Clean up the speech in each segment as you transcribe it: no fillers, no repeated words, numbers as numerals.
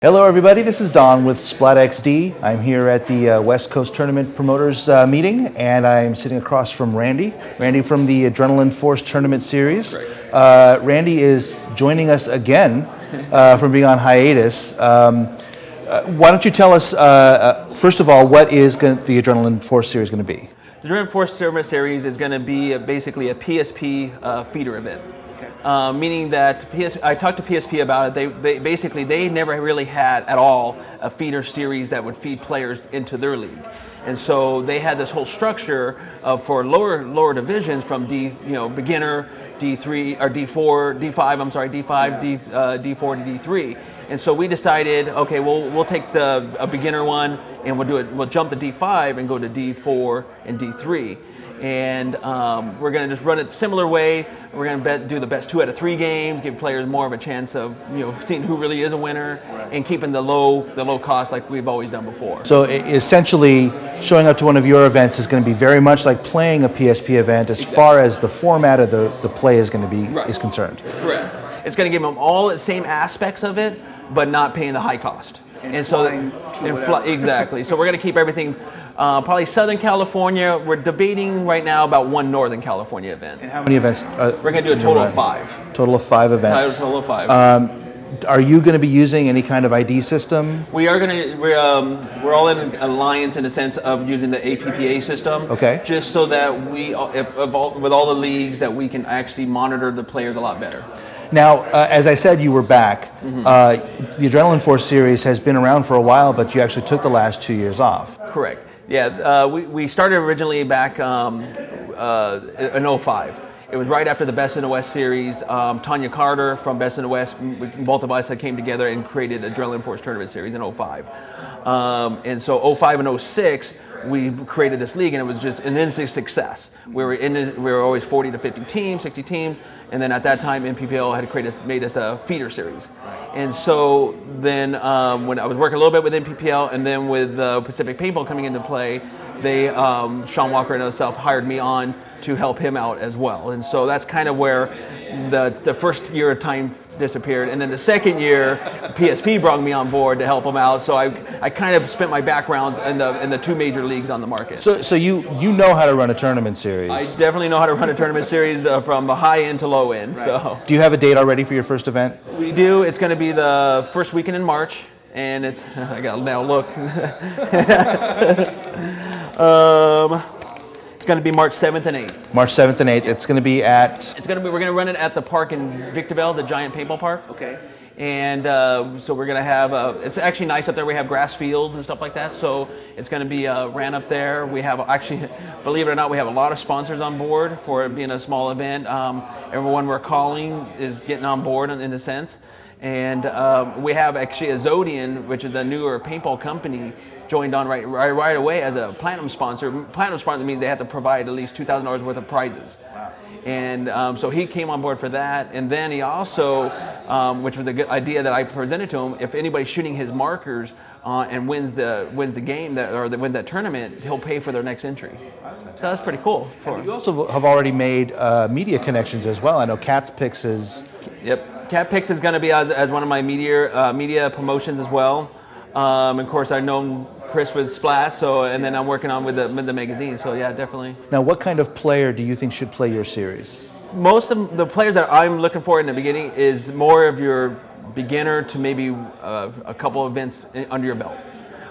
Hello everybody, this is Don with Splat XD. I'm here at the West Coast Tournament Promoters meeting, and I'm sitting across from Randy. Randy from the Adrenaline Force Tournament Series. Randy is joining us again from being on hiatus. Why don't you tell us, first of all, what is the Adrenaline Force Series going to be? The Adrenaline Force Tournament Series is going to be basically a PSP feeder event. Meaning that I talked to PSP about it. They never really had at all a feeder series that would feed players into their league, and so they had this whole structure for lower divisions from beginner, D3 or D4, D5. I'm sorry, D5, D4 to D3. And so we decided, okay, we'll take a beginner one and we'll jump to D5 and go to D4 and D3. And we're going to just run it similar way. We're going to do the best 2 out of 3 games, give players more of a chance of seeing who really is a winner, and keeping the low cost like we've always done before. So essentially, showing up to one of your events is going to be very much like playing a PSP event as far as the format of the play is going to be is concerned. Correct. It's going to give them all the same aspects of it, but not paying the high cost. Exactly. So we're going to keep everything. Probably Southern California. We're debating right now about one Northern California event. And how many events? We're going to do a total of 5. Total of 5 events. Total of 5. Are you going to be using any kind of ID system? We are going to. We're all in alliance in the sense of using the APPA system. Okay. Just so that with all the leagues, that we can actually monitor the players a lot better. Now, as I said, you were back. The Adrenaline Force Series has been around for a while, but you actually took the last 2 years off. Correct. Yeah, we started originally back in 05. It was right after the Best in the West series. Tanya Carter from Best in the West, both of us came together and created Adrenaline Force Tournament Series in 05. And so 05 and 06, we created this league, and it was just an instant success. We were always 40 to 50 teams, 60 teams, and then at that time, NPPL had made us a feeder series. And so then when I was working a little bit with NPPL, and then with Pacific Paintball coming into play, Sean Walker and myself hired me on to help him out as well. And so that's kind of where the first year of time disappeared, and then the second year, PSP brought me on board to help them out. So I kind of spent my backgrounds in the 2 major leagues on the market. So you know how to run a tournament series? I definitely know how to run a tournament series from the high end to low end. Right. So do you have a date already for your first event? We do. It's going to be the first weekend in March, and it's I got to now look. It's going to be March 7th and 8th. March 7th and 8th. It's going to be at? We're going to run it at the park in Victorville, the giant paintball park. Okay. And so we're going to have, it's actually nice up there. We have grass fields and stuff like that. So it's going to be ran up there. We have actually, believe it or not, we have a lot of sponsors on board for it being a small event. Everyone we're calling is getting on board in a sense. And we have actually a Zodian, which is the newer paintball company, joined on right away as a platinum sponsor. Platinum sponsor means they have to provide at least $2,000 worth of prizes. Wow. And so he came on board for that. And then he also, which was a good idea that I presented to him, if anybody's shooting his markers and wins the game wins that tournament, he'll pay for their next entry. So that's pretty cool. And you also have already made media connections as well. I know Cat's Picks is. Yep, Cat Picks is going to be as one of my media promotions as well. Of course, I've known Chris with Splash, and then I'm working on with the magazine. So yeah, definitely. Now, what kind of player do you think should play your series? Most of the players that I'm looking for in the beginning is more of your beginner to maybe a couple events under your belt.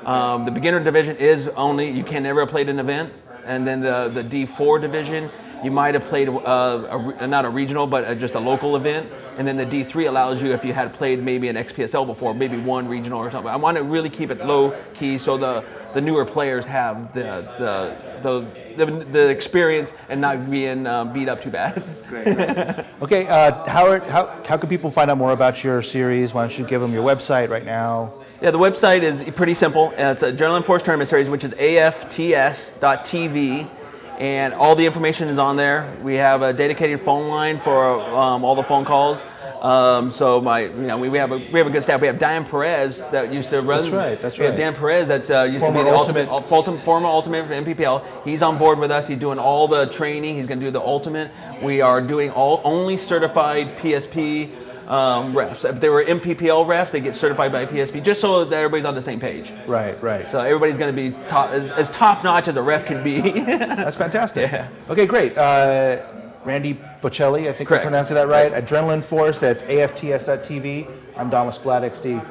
The beginner division is only, you can never have played an event, and then the D4 division, you might have played not a regional, but just a local event. And then the D3 allows you, if you had played maybe an XPSL before, maybe one regional or something. I want to really keep it low key so the newer players have the experience and not being beat up too bad. Great. Okay, how can people find out more about your series? Why don't you give them your website right now? Yeah, the website is pretty simple. It's Adrenaline Force Tournament Series, which is AFTS.TV. And all the information is on there. We have a dedicated phone line for all the phone calls. So we have a good staff. We have Dan Perez that used to run. That's right. We have Dan Perez that used to be the former Ultimate for NPPL. He's on board with us. He's doing all the training. He's going to do the Ultimate. We are doing only certified PSP refs. If they were MPPL refs, they get certified by PSP, just so that everybody's on the same page. Right, right. So everybody's going to be as top-notch as a ref can be. That's fantastic. Yeah. Okay, great. Randy Bocelli, I think I'm pronouncing that right. Adrenaline Force, that's AFTS.tv. I'm Donald Splat XD.